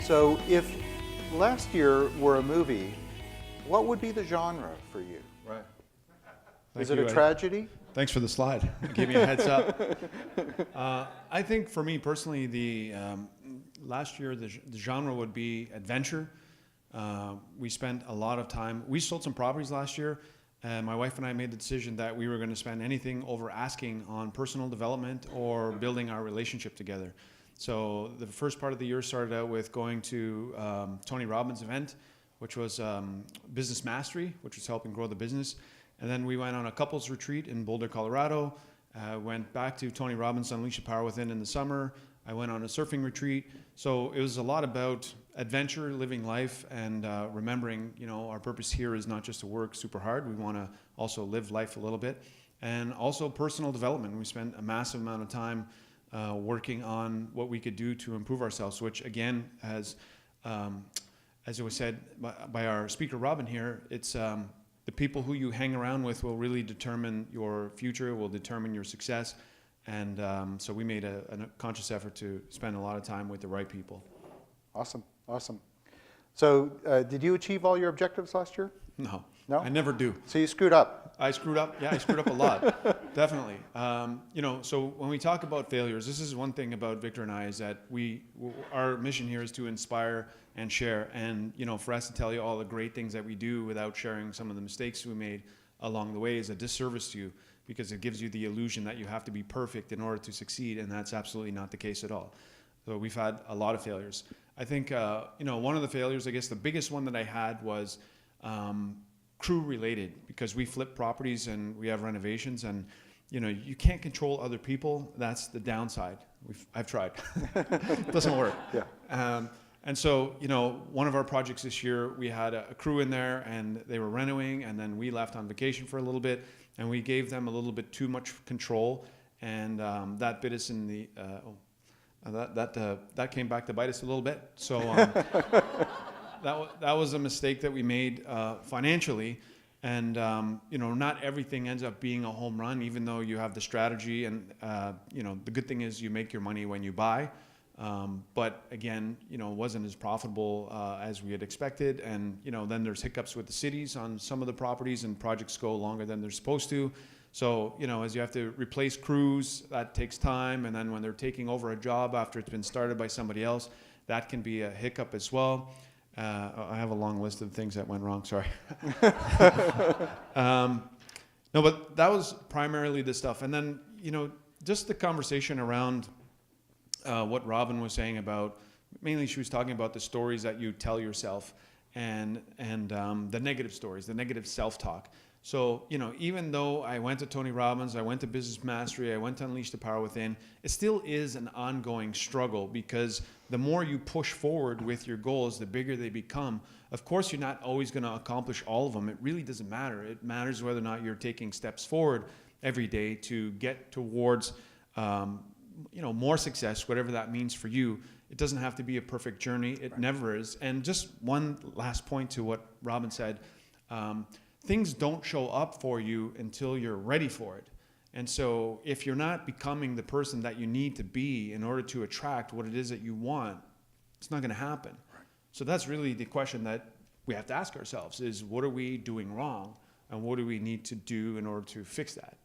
So if last year were a movie, what would be the genre for you? Right. Is it a tragedy? Thanks for the slide. Give me a heads up. I think for me personally, last year the genre would be adventure. We spent a lot of time. We sold some properties last year. My wife and I made the decision that we were going to spend anything over asking on personal development or building our relationship together. So the first part of the year started out with going to Tony Robbins' event, which was Business Mastery, which was helping grow the business. And then we went on a couples retreat in Boulder, Colorado. Went back to Tony Robbins' Unleash the Power Within in the summer. I went on a surfing retreat. So it was a lot about adventure, living life, and remembering, our purpose here is not just to work super hard. We want to also live life a little bit. And also personal development. We spent a massive amount of time working on what we could do to improve ourselves, which again, as it was said by our speaker, Robin here, it's the people who you hang around with will really determine your future, will determine your success. And so we made a conscious effort to spend a lot of time with the right people. Awesome. So did you achieve all your objectives last year? No. No? I never do. So you screwed up? I screwed up. Yeah, I screwed up a lot. Definitely. So when we talk about failures, this is one thing about Victor and I is that our mission here is to inspire and share. And, for us to tell you all the great things that we do without sharing some of the mistakes we made along the way is a disservice to you, because it gives you the illusion that you have to be perfect in order to succeed. And that's absolutely not the case at all. So we've had a lot of failures. I think, one of the failures, I guess the biggest one that I had was crew related, because we flip properties and we have renovations, and you can't control other people. That's the downside. I've tried. It doesn't work. Yeah. And so, one of our projects this year, we had a crew in there and they were renovating, and then we left on vacation for a little bit, and we gave them a little bit too much control, and that bit us in the that came back to bite us a little bit. So that was a mistake that we made financially, and not everything ends up being a home run, even though you have the strategy, and the good thing is you make your money when you buy. But again, it wasn't as profitable as we had expected, and then there's hiccups with the cities on some of the properties, and projects go longer than they're supposed to. So as you have to replace crews, that takes time, and then when they're taking over a job after it's been started by somebody else, that can be a hiccup as well. I have a long list of things that went wrong. Sorry. No, but that was primarily the stuff, and then just the conversation around. What Robin was saying about, mainly she was talking about the stories that you tell yourself, and the negative stories, the negative self-talk. So, even though I went to Tony Robbins, I went to Business Mastery, I went to Unleash the Power Within, it still is an ongoing struggle, because the more you push forward with your goals, the bigger they become. Of course, you're not always going to accomplish all of them. It really doesn't matter. It matters whether or not you're taking steps forward every day to get towards more success, whatever that means for you. It doesn't have to be a perfect journey. It never is. And just one last point to what Robin said, things don't show up for you until you're ready for it. And so if you're not becoming the person that you need to be in order to attract what it is that you want, it's not going to happen. Right. So that's really the question that we have to ask ourselves is, what are we doing wrong? And what do we need to do in order to fix that?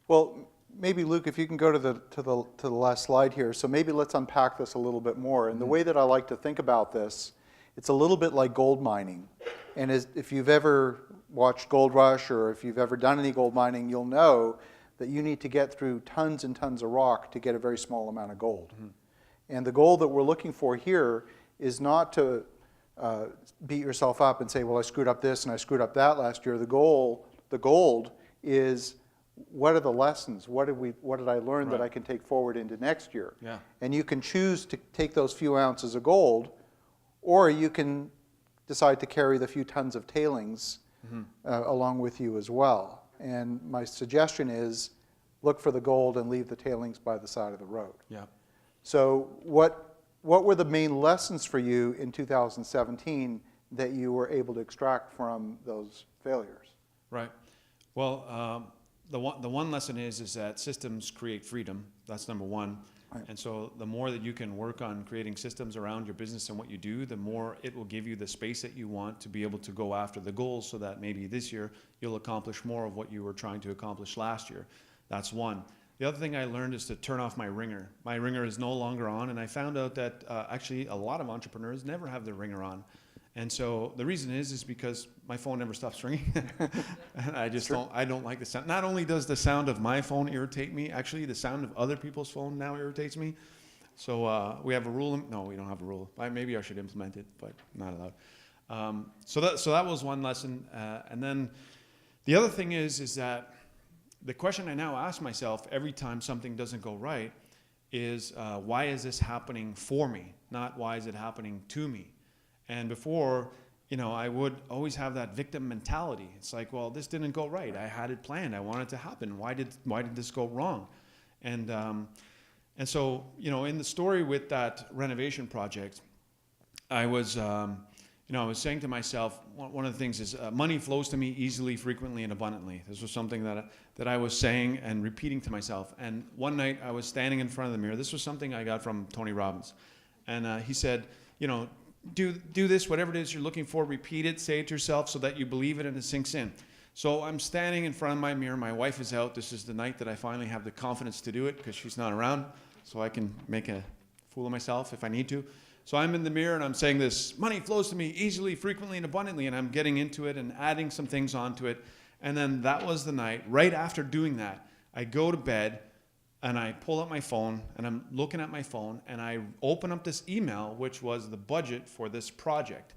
Well, maybe Luke, if you can go to the last slide here. So maybe let's unpack this a little bit more. And the way that I like to think about this, it's a little bit like gold mining. And if you've ever watched Gold Rush, or if you've ever done any gold mining, you'll know that you need to get through tons and tons of rock to get a very small amount of gold. Mm-hmm. And the goal that we're looking for here is not to beat yourself up and say, well, I screwed up this and I screwed up that last year. The gold is, what are the lessons? What did I learn that I can take forward into next year? Yeah. And you can choose to take those few ounces of gold, or you can decide to carry the few tons of tailings along with you as well. And my suggestion is, look for the gold and leave the tailings by the side of the road. Yeah. So what were the main lessons for you in 2017 that you were able to extract from those failures? Right. Well, the one lesson is that systems create freedom. That's number one. Right. And so the more that you can work on creating systems around your business and what you do, the more it will give you the space that you want to be able to go after the goals, so that maybe this year you'll accomplish more of what you were trying to accomplish last year. That's one. The other thing I learned is to turn off my ringer. My ringer is no longer on, and I found out that actually a lot of entrepreneurs never have their ringer on. And so the reason is because my phone never stops ringing. And I don't like the sound. Not only does the sound of my phone irritate me, actually the sound of other people's phone now irritates me. So we have a rule. No, we don't have a rule. Maybe I should implement it, but not allowed. So that was one lesson. And then the other thing is that the question I now ask myself every time something doesn't go right is, why is this happening for me? Not why is it happening to me? And before, I would always have that victim mentality. It's like, well, this didn't go right. I had it planned. I wanted it to happen. Why did this go wrong? And so, in the story with that renovation project, I was saying to myself, one of the things is money flows to me easily, frequently, and abundantly. This was something that I was saying and repeating to myself. And one night I was standing in front of the mirror. This was something I got from Tony Robbins. And he said, do this, whatever it is you're looking for, repeat it, say it to yourself so that you believe it and it sinks in. So I'm standing in front of my mirror. My wife is out. This is the night that I finally have the confidence to do it because she's not around. So I can make a fool of myself if I need to. So I'm in the mirror and I'm saying this, money flows to me easily, frequently, and abundantly. And I'm getting into it and adding some things onto it. And then that was the night. Right after doing that, I go to bed and I pull up my phone and I'm looking at my phone and I open up this email, which was the budget for this project.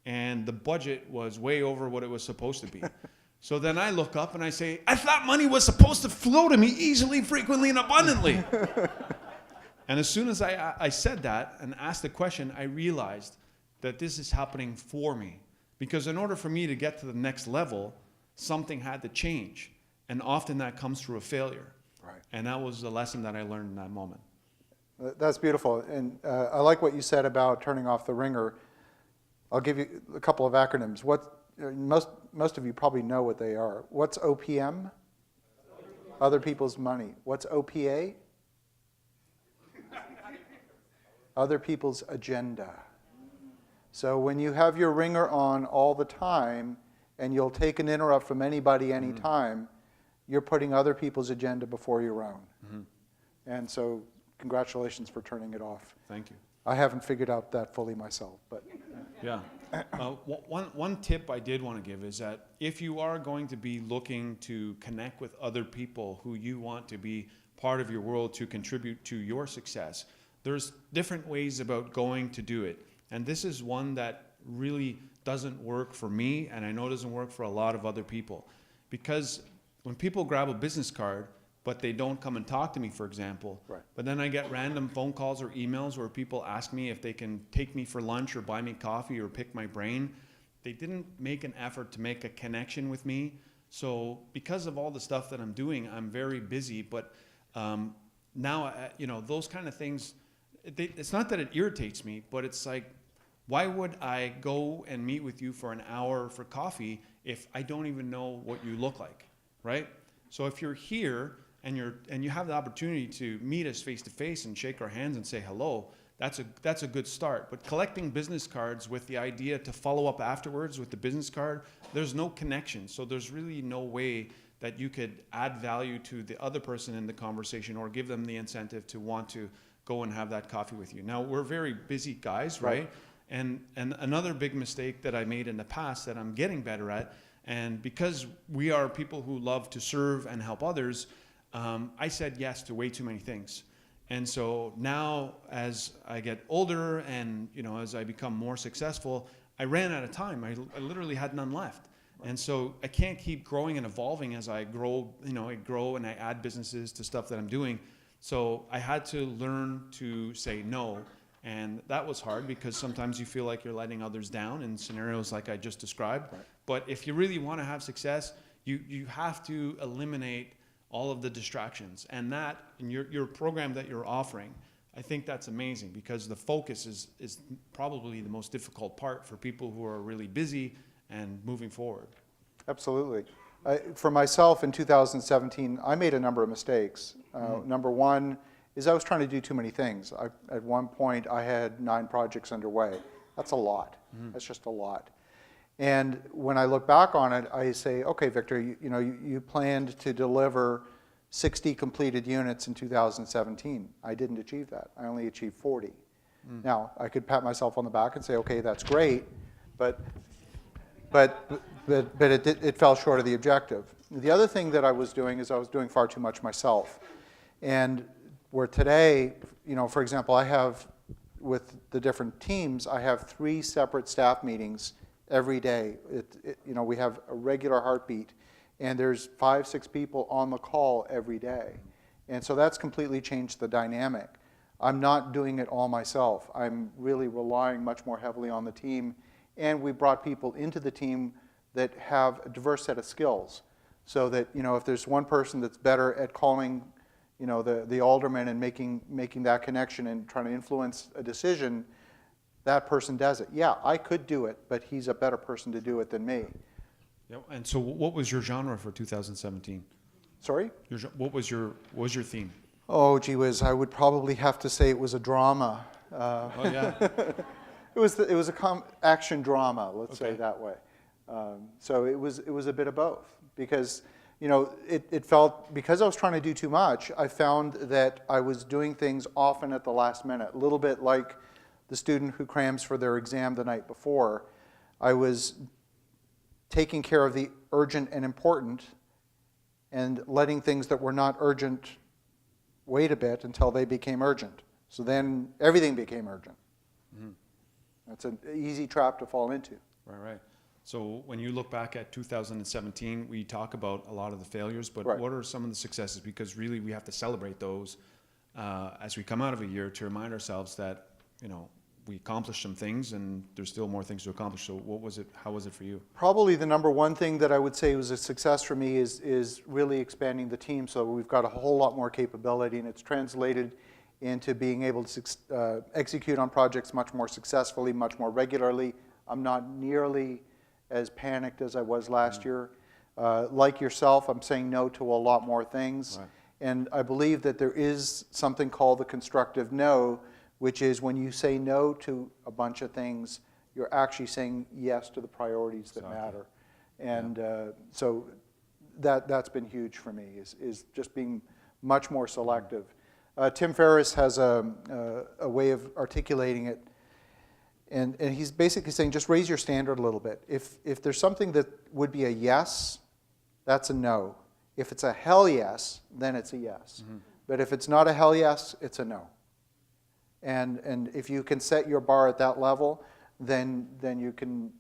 And the budget was way over what it was supposed to be. So then I look up and I say, I thought money was supposed to flow to me easily, frequently, and abundantly. And as soon as I said that and asked the question, I realized that this is happening for me. Because in order for me to get to the next level, something had to change. And often that comes through a failure. Right. And that was the lesson that I learned in that moment. That's beautiful. And I like what you said about turning off the ringer. I'll give you a couple of acronyms. Most of you probably know what they are. What's OPM? Other people's money. What's OPA? Other people's agenda. So when you have your ringer on all the time and you'll take an interrupt from anybody anytime, you're putting other people's agenda before your own. Mm-hmm. And so congratulations for turning it off. Thank you. I haven't figured out that fully myself, but. Yeah. One tip I did want to give is that if you are going to be looking to connect with other people who you want to be part of your world to contribute to your success, there's different ways about going to do it. And this is one that really doesn't work for me, and I know it doesn't work for a lot of other people. Because when people grab a business card, but they don't come and talk to me, for example, right. But then I get random phone calls or emails where people ask me if they can take me for lunch or buy me coffee or pick my brain. They didn't make an effort to make a connection with me. So because of all the stuff that I'm doing, I'm very busy. But now, those kind of things, it's not that it irritates me, but it's like, why would I go and meet with you for an hour for coffee if I don't even know what you look like, right? So if you're here and you have the opportunity to meet us face to face and shake our hands and say hello, that's a good start. But collecting business cards with the idea to follow up afterwards with the business card, there's no connection. So there's really no way that you could add value to the other person in the conversation or give them the incentive to want to go and have that coffee with you. Now, we're very busy guys, right? And another big mistake that I made in the past that I'm getting better at, and because we are people who love to serve and help others, I said yes to way too many things. And so now as I get older and as I become more successful, I ran out of time. I literally had none left. And so I can't keep growing and evolving as I grow, I grow and I add businesses to stuff that I'm doing. So I had to learn to say no. And that was hard because sometimes you feel like you're letting others down in scenarios like I just described. Right. But if you really want to have success, you have to eliminate all of the distractions. And that, in your program that you're offering, I think that's amazing because the focus is probably the most difficult part for people who are really busy and moving forward. Absolutely. For myself in 2017, I made a number of mistakes. Number one is I was trying to do too many things. At one point, I had 9 projects underway. That's a lot. That's just a lot. And when I look back on it, I say, okay, Victor, you planned to deliver 60 completed units in 2017. I didn't achieve that. I only achieved 40. Now, I could pat myself on the back and say, okay, that's great, but it fell short of the objective. The other thing that I was doing is I was doing far too much myself. And where today, for example, I have, with the different teams, I have 3 separate staff meetings every day. We have a regular heartbeat, and there's 5, 6 people on the call every day. And so that's completely changed the dynamic. I'm not doing it all myself. I'm really relying much more heavily on the team, and we brought people into the team that have a diverse set of skills, so that if there's one person that's better at calling the alderman and making that connection and trying to influence a decision, that person does it. Yeah, I could do it, but he's a better person to do it than me. Yeah, and so what was your genre for 2017? Sorry? What was your theme? Oh, gee whiz, I would probably have to say it was a drama. Oh, yeah. It was a action drama, let's say Okay. that way. So it was a bit of both, because it felt, because I was trying to do too much, I found that I was doing things often at the last minute, a little bit like the student who crams for their exam the night before. I was taking care of the urgent and important and letting things that were not urgent wait a bit until they became urgent. So then everything became urgent. Mm-hmm. That's an easy trap to fall into. Right. So when you look back at 2017, we talk about a lot of the failures, but Right. what are some of the successes? Because really we have to celebrate those as we come out of a year to remind ourselves that, we accomplished some things and there's still more things to accomplish. So what was it? How was it for you? Probably the number one thing that I would say was a success for me is really expanding the team, so we've got a whole lot more capability, and it's translated into being able to execute on projects much more successfully, much more regularly. I'm not nearly as panicked as I was last year. Like yourself, I'm saying no to a lot more things. Right. And I believe that there is something called the constructive no, which is when you say no to a bunch of things, you're actually saying yes to the priorities that Exactly. matter. And so that's been huge for me, is just being much more selective. Tim Ferriss has a way of articulating it, and he's basically saying just raise your standard a little bit. If there's something that would be a yes, that's a no. If it's a hell yes, then it's a yes. Mm-hmm. But if it's not a hell yes, it's a no. And if you can set your bar at that level, then you can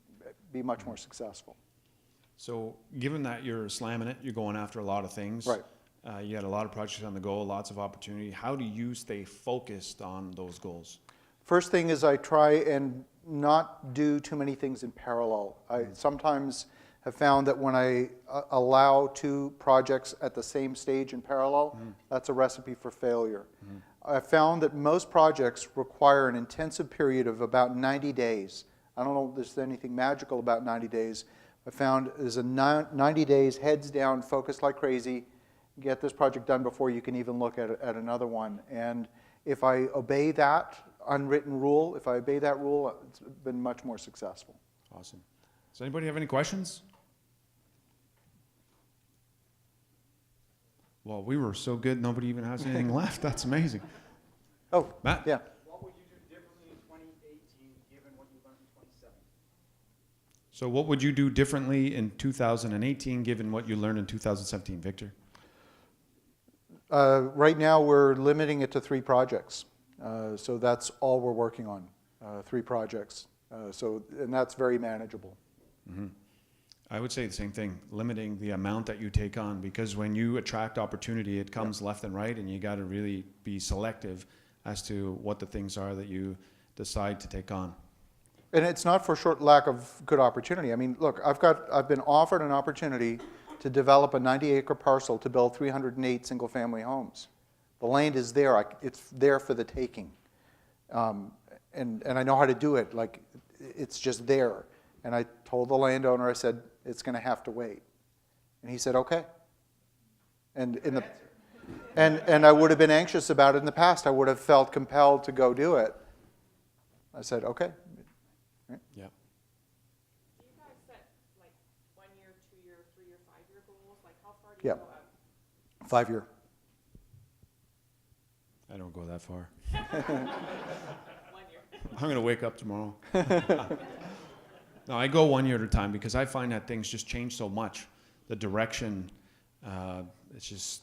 be much more successful. So given that you're slamming it, you're going after a lot of things. Right. You had a lot of projects on the go, lots of opportunity. How do you stay focused on those goals? First thing is I try and not do too many things in parallel. I sometimes have found that when I allow 2 projects at the same stage in parallel, that's a recipe for failure. I found that most projects require an intensive period of about 90 days. I don't know if there's anything magical about 90 days. I found there's a 90 days, heads down, focused like crazy, get this project done before you can even look at another one. And if I obey that unwritten rule, if I obey that rule, it's been much more successful. Awesome. Does anybody have any questions? Well, we were so good, nobody even has anything left. That's amazing. Oh, Matt? yeah. What would you do differently in 2018 given what you learned in 2017? So what would you do differently in 2018 given what you learned in 2017, Victor? Right now, we're limiting it to 3 projects. So that's all we're working on, 3 projects. And that's very manageable. Mm-hmm. I would say the same thing, limiting the amount that you take on, because when you attract opportunity, it comes left and right, and you got to really be selective as to what the things are that you decide to take on. And it's not for short lack of good opportunity. I mean, look, I've been offered an opportunity to develop a 90-acre parcel to build 308 single-family homes. The land is there. It's there for the taking. And I know how to do it. Like, it's just there. And I told the landowner, I said, it's going to have to wait. And he said, okay. And I would have been anxious about it in the past. I would have felt compelled to go do it. I said, okay. Yeah. Do you guys set like 1 year, 2 year, 3 year, 5 year goals? Like how far do you Yep. go out? 5 year. I don't go that far. 1 year. I'm going to wake up tomorrow. No, I go 1 year at a time because I find that things just change so much. The direction, it's just,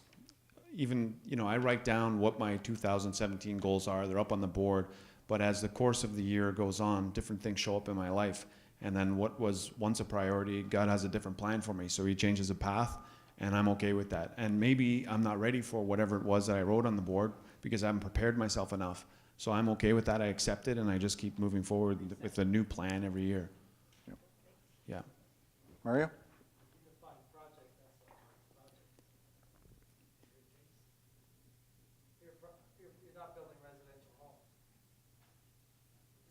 even, I write down what my 2017 goals are. They're up on the board. But as the course of the year goes on, different things show up in my life. And then what was once a priority, God has a different plan for me. So he changes the path, and I'm okay with that. And maybe I'm not ready for whatever it was that I wrote on the board because I haven't prepared myself enough. So I'm okay with that. I accept it, and I just keep moving forward with a new plan every year. Yep. Yeah. Mario? You're not building residential homes.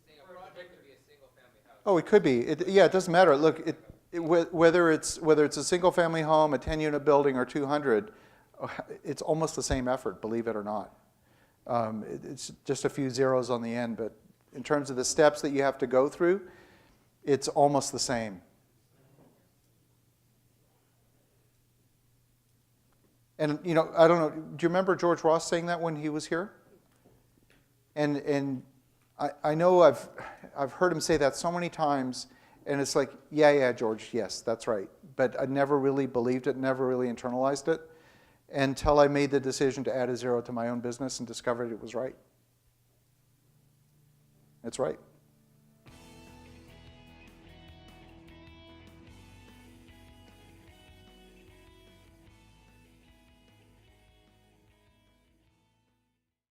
Saying a project could be a single-family house. Oh, it could be. Yeah, it doesn't matter. Look, whether it's a single-family home, a 10-unit building, or 200, it's almost the same effort, believe it or not. It's just a few zeros on the end, but in terms of the steps that you have to go through, it's almost the same. And, I don't know, do you remember George Ross saying that when he was here? And I know I've heard him say that so many times, and it's like, yeah, George, yes, that's right. But I never really believed it, never really internalized it, until I made the decision to add a zero to my own business and discovered it was right. It's right.